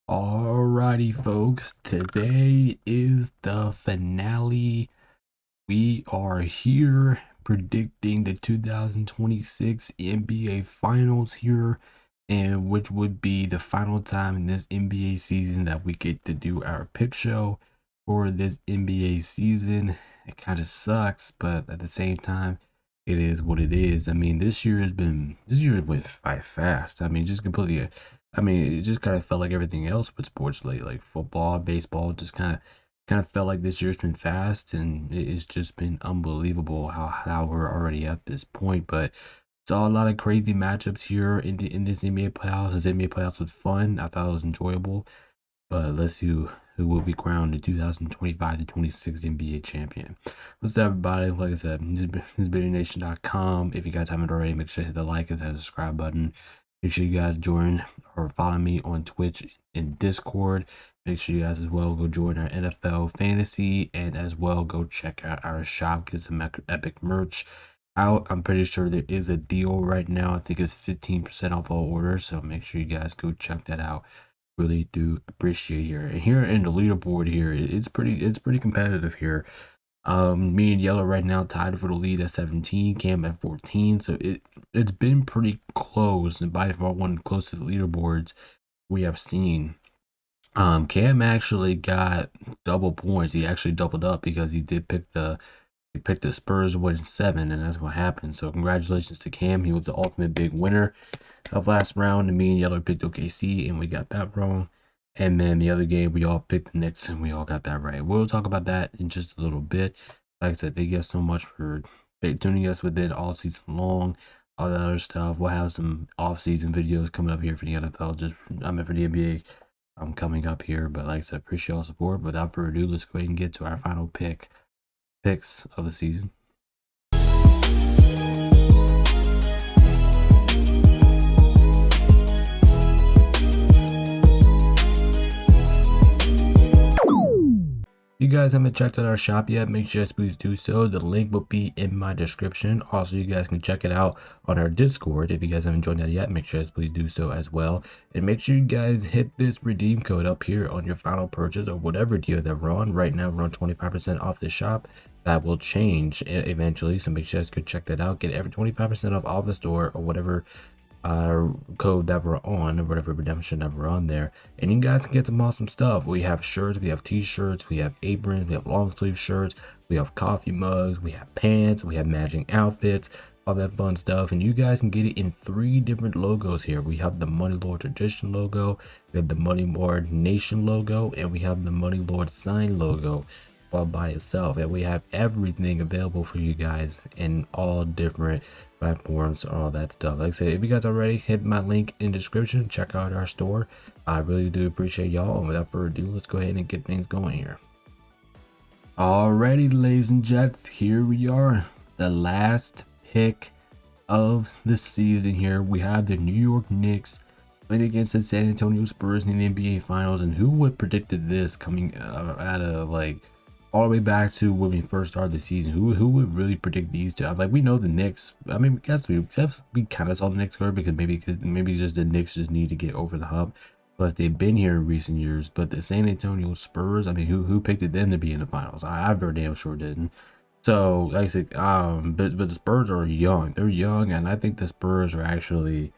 Alrighty, folks, today is the finale. We are here predicting the 2026 NBA Finals here, and which would be the final time in this NBA season that we get to do our pick show for this NBA season. It kind of sucks, but at the same time, it is what it is. I mean, this year went by fast. I mean, just completely. I mean, it just kind of felt like everything else with sports, like football, baseball, just kind of felt like this year's been fast, and it's just been unbelievable how we're already at this point. But it's all a lot of crazy matchups here in this NBA playoffs. This NBA playoffs was fun. I thought it was enjoyable. But let's see who will be crowned the 2025 to 26 NBA champion. What's up, everybody? Like I said, this is BiddyNation.com. If you guys haven't already, make sure to hit the like and the subscribe button. Make sure you guys join or follow me on Twitch and Discord. Make sure you guys as well go join our NFL fantasy, and as well go check out our shop, get some epic merch out. I'm pretty sure there is a deal right now. I think it's 15% off all orders, so make sure you guys go check that out. Really do appreciate here in the leaderboard here. It's pretty competitive here. Me and Yellow right now tied for the lead at 17, Cam at 14. So it's been pretty close, and by far one of the closest leaderboards we have seen. Cam actually got double points. He actually doubled up because he picked the Spurs win 7, and that's what happened. So congratulations to Cam. He was the ultimate big winner of last round, and me and Yellow picked OKC, and we got that wrong. And then the other game, we all picked the Knicks, and we all got that right. We'll talk about that in just a little bit. Like I said, thank you guys so much for tuning us within all season long, all that other stuff. We'll have some off-season videos coming up here for the NFL. For the NBA. Coming up here, but like I said, appreciate all support. Without further ado, let's go ahead and get to our final picks of the season. If you guys haven't checked out our shop yet, make sure to please do so. The link will be in my description. Also, you guys can check it out on our Discord. If you guys haven't joined that yet, make sure to please do so as well. And make sure you guys hit this redeem code up here on your final purchase or whatever deal that we're on. Right now, we're on 25% off the shop. That will change eventually, so make sure to go check that out. Get every 25% off all the store or whatever code that we're on, or whatever redemption that we're on there, and you guys can get some awesome stuff. We have shirts, we have t-shirts, we have aprons, we have long sleeve shirts, we have coffee mugs, we have pants, we have matching outfits, all that fun stuff. And you guys can get it in 3 different logos here. We have the Money Lord Tradition logo, we have the Money Lord Nation logo, and we have the Money Lord Sign logo all by itself. And we have everything available for you guys in all different platforms, all that stuff. Like I said, if you guys already hit my link in the description, check out our store. I really do appreciate y'all, and without further ado, let's go ahead and get things going here. Alrighty, ladies and gents, here we are, the last pick of the season here. We have the New York Knicks playing against the San Antonio Spurs in the NBA Finals, and who would predicted this coming out of like all the way back to when we first started the season? Who would really predict these two? I'm like, we know the Knicks. I mean, we kind of saw the Knicks go because maybe just the Knicks just need to get over the hump. Plus, they've been here in recent years. But the San Antonio Spurs, I mean, who picked them to be in the finals? I very damn sure didn't. So, like I said, but the Spurs are young. They're young, and I think the Spurs are actually.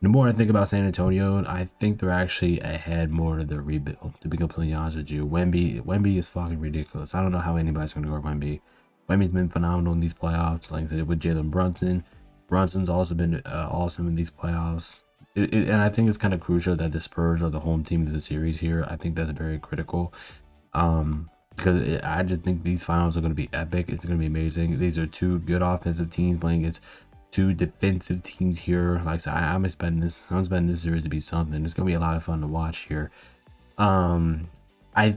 The more I think about San Antonio, I think they're actually ahead more of the rebuild, to be completely honest with you. Wemby is fucking ridiculous. I don't know how anybody's going to guard Wemby. Wemby's been phenomenal in these playoffs. Like I said, with Jalen Brunson. Brunson's also been awesome in these playoffs. And I think it's kind of crucial that the Spurs are the home team of the series here. I think that's very critical. Because I just think these finals are going to be epic. It's going to be amazing. These are 2 good offensive teams playing against 2 defensive teams here. Like I said, I'm expecting this series to be something. It's gonna be a lot of fun to watch here. I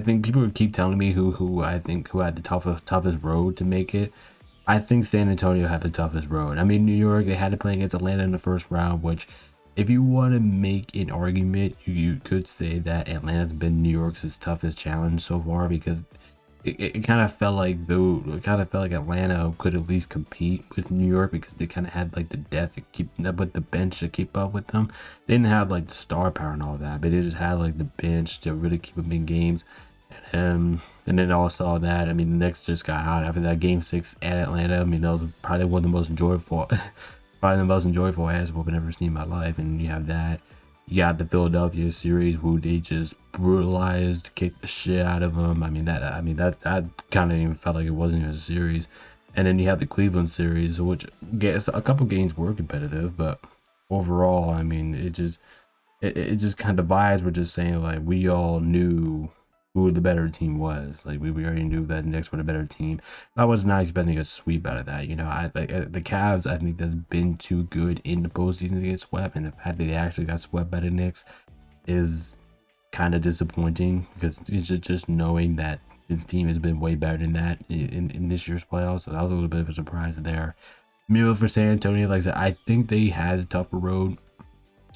think people would keep telling me who had the toughest road to make it. I think San Antonio had the toughest road. I mean, New York, they had to play against Atlanta in the first round, which, if you want to make an argument, you could say that Atlanta's been New York's toughest challenge so far, because it kind of felt like though it kind of felt like Atlanta could at least compete with New York because they kind of had like the depth to keep up with the bench to keep up with them. They didn't have like the star power and all that, but they just had like the bench to really keep them in games. And then also that, I mean, the Knicks just got hot after that game 6 at Atlanta. I mean, that was probably one of the most enjoyable, probably the most enjoyable ass whoop I've ever seen in my life. And you have that. You got the Philadelphia series where they just brutalized, kicked the shit out of them. I mean that kind of even felt like it wasn't even a series. And then you have the Cleveland series, which gets a couple games were competitive, but overall, I mean, it just kind of vibes were just saying like we all knew who the better team was. Like we already knew that the Knicks were the better team. I was not expecting a sweep out of that. You know, I like the Cavs. I think that's been too good in the postseason to get swept, and the fact that they actually got swept by the Knicks is kind of disappointing because it's just knowing that this team has been way better than that in this year's playoffs. So that was a little bit of a surprise there. Meanwhile, for San Antonio, like I said, I think they had a tougher road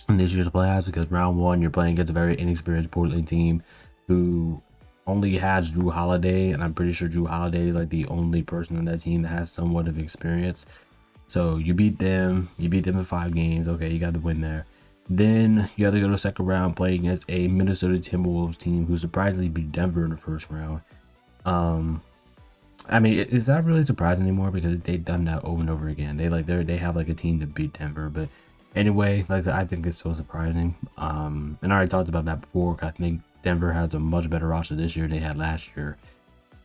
in this year's playoffs because round one you're playing against a very inexperienced Portland team who only has Drew Holiday, and I'm pretty sure Drew Holiday is like the only person on that team that has somewhat of experience. So you beat them in 5 games. Okay, you got the win there. Then you have to go to the second round playing against a Minnesota Timberwolves team who surprisingly beat Denver in the first round. I mean, is that really surprising anymore? Because they've done that over and over again. They have like a team to beat Denver, but anyway, like I think it's so surprising. And I already talked about that before. I think Denver has a much better roster this year than they had last year.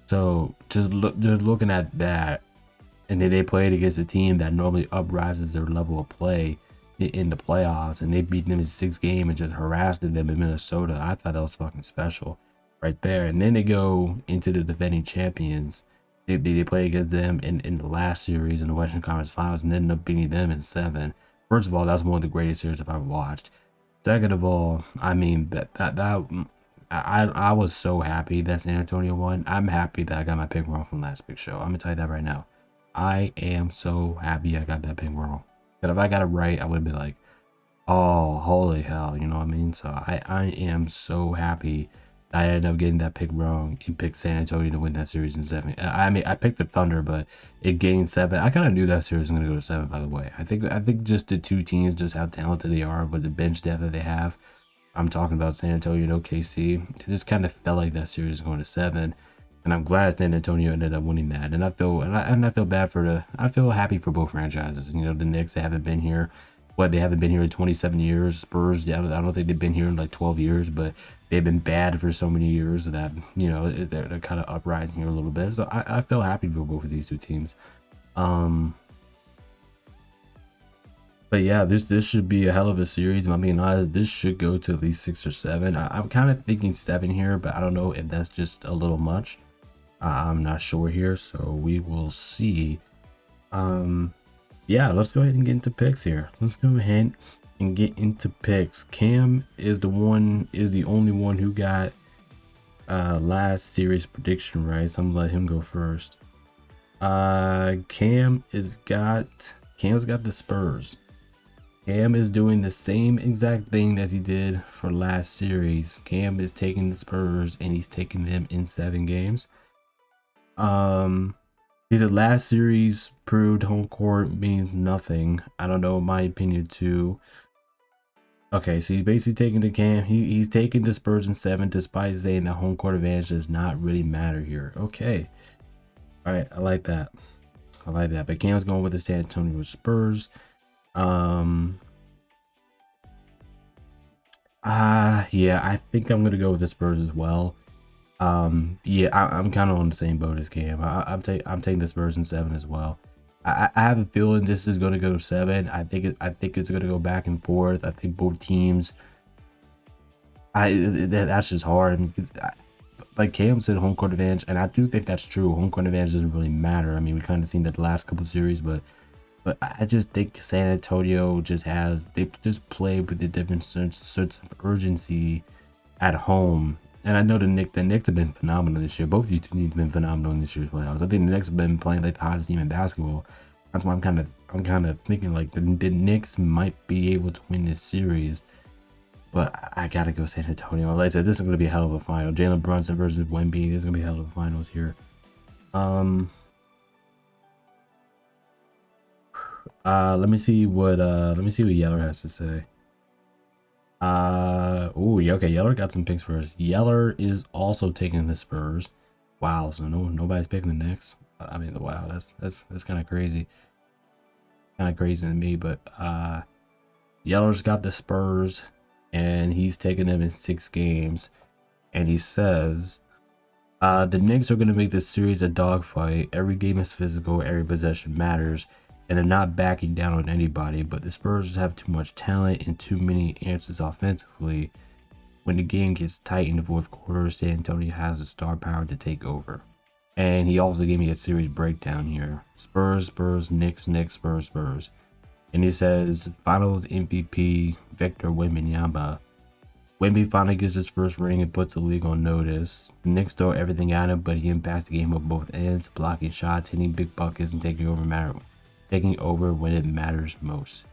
So just looking at that, and then they played against a team that normally uprises their level of play in the playoffs, and they beat them in 6 games and just harassed them in Minnesota. I thought that was fucking special right there. And then they go into the defending champions. They play against them in the last series in the Western Conference Finals and ended up beating them in 7. First of all, that's one of the greatest series I've ever watched. Second of all, I mean I was so happy that San Antonio won. I'm happy that I got my pick wrong from last big show. I'm gonna tell you that right now. I am so happy I got that pick wrong. But if I got it right, I would have been like, oh, holy hell, you know what I mean? So I am so happy I ended up getting that pick wrong and picked San Antonio to win that series in 7. I mean, I picked the Thunder, but it gained 7. I kind of knew that series was going to go to 7, by the way. I think just the two teams, just how talented they are with the bench depth that they have. I'm talking about San Antonio and OKC. It just kind of felt like that series is going to 7, and I'm glad San Antonio ended up winning that. And I feel bad for I feel happy for both franchises. You know, the Knicks, they haven't been here. They haven't been here in 27 years. Spurs, I don't think they've been here in like 12 years, but they've been bad for so many years that, you know, they're kind of uprising here a little bit. So I feel happy for both of these two teams. But yeah, this should be a hell of a series. I'm being honest, this should go to at least 6 or 7. I'm kind of thinking 7 here, but I don't know if that's just a little much. I'm not sure here, so we will see. Yeah, let's go ahead and get into picks here. Let's go ahead and get into picks. Cam is the only one who got last series prediction right, so I'm gonna let him go first. Cam's got the Spurs. Cam is doing the same exact thing that he did for last series. Cam is taking the Spurs and he's taking them in 7 games. The last series proved home court means nothing. I don't know, in my opinion too. Okay, so he's basically taking the Cam. He's taking the Spurs in 7, despite saying that home court advantage does not really matter here. Okay, all right, I like that. But Cam's going with the San Antonio Spurs. Yeah, I think I'm gonna go with the Spurs as well. Yeah, I'm kind of on the same boat as Cam. I'm taking the Spurs in 7 as well. I have a feeling this is going to go 7. I think it's going to go back and forth. I think both teams. That's just hard. I mean, like Cam said, home court advantage, and I do think that's true. Home court advantage doesn't really matter. I mean, we kind of seen that the last couple of series, but I just think San Antonio they just play with a different sense of urgency at home. And I know the Knicks have been phenomenal this year. Both of these teams have been phenomenal in this year's playoffs. I think the Knicks have been playing like the hottest team in basketball. That's why I'm kind of thinking like the Knicks might be able to win this series. But I gotta go San Antonio. Like I said, this is gonna be a hell of a final. Jalen Brunson versus Wemby. This is gonna be a hell of a finals here. Let me see what Yeller has to say. Oh yeah, okay. Yeller got some picks for us. Yeller is also taking the Spurs. Wow, so nobody's picking the Knicks. I mean, wow, that's kind of crazy. Kind of crazy to me, but Yeller's got the Spurs, and he's taking them in 6 games, and he says, the Knicks are going to make this series a dogfight. Every game is physical, every possession matters, and they're not backing down on anybody, but the Spurs have too much talent and too many answers offensively. When the game gets tight in the fourth quarter, San Antonio has the star power to take over. And he also gave me a series breakdown here. Spurs, Spurs, Knicks, Knicks, Spurs, Spurs. And he says, Finals MVP, Victor Wembanyama. Wemby finally gets his first ring and puts the league on notice. The Knicks throw everything at him, but he impacts the game on both ends, blocking shots, hitting big buckets, and taking over when it matters most.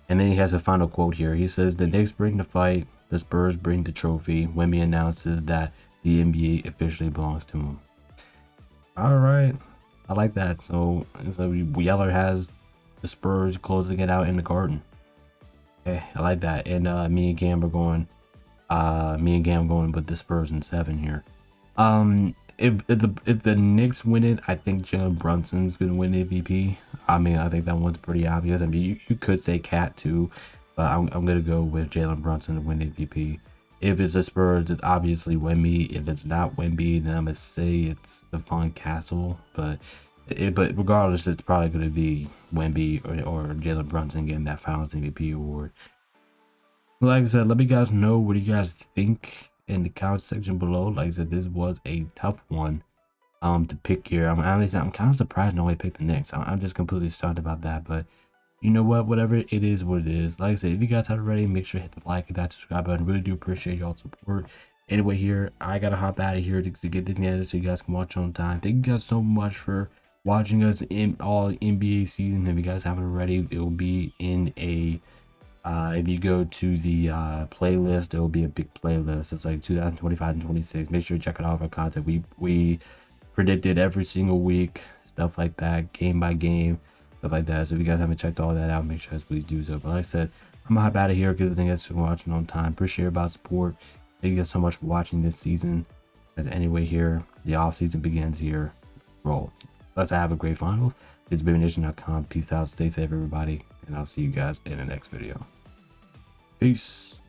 And then he has a final quote here. He says, the Knicks bring the fight, the Spurs bring the trophy. Wemby announces that the NBA officially belongs to him. All right, I like that. So Yeller has the Spurs closing it out in the Garden. Okay, I like that. And me and Gam are going. Going with the Spurs in 7 here. If the Knicks win it, I think Jalen Brunson's gonna win MVP. I mean, I think that one's pretty obvious. I mean, you could say Cat too, but I'm gonna go with Jalen Brunson to win MVP. If it's the Spurs, it's obviously Wemby. If it's not Wemby, then I'm gonna say it's Stephon Castle. But regardless, it's probably gonna be Wemby or Jalen Brunson getting that Finals MVP award. Like I said, let me guys know what you guys think in the comment section below. Like I said, this was a tough one to pick here. I'm kind of surprised nobody picked the Knicks. I'm just completely stunned about that. But you know what? Whatever it is, what it is. Like I said, if you guys haven't already, make sure to hit the like and that subscribe button. Really do appreciate y'all's support. Anyway, here I gotta hop out of here to get this edited so you guys can watch on time. Thank you guys so much for watching us in all NBA season. If you guys haven't already, it will be in a if you go to the playlist, there will be a big playlist. It's like 2025 and 26. Make sure to check out all of our content. We predicted every single week, stuff like that, game by game, stuff like that. So if you guys haven't checked all that out, make sure to please do so. But like I said, I'm gonna hop out of here because I think that's for watching on time. Appreciate everybody's support. Thank you guys so much for watching this season. As anyway, here the off season begins here. Roll. Let's have a great final. It's BabyNation.com. Peace out. Stay safe, everybody, and I'll see you guys in the next video. Peace.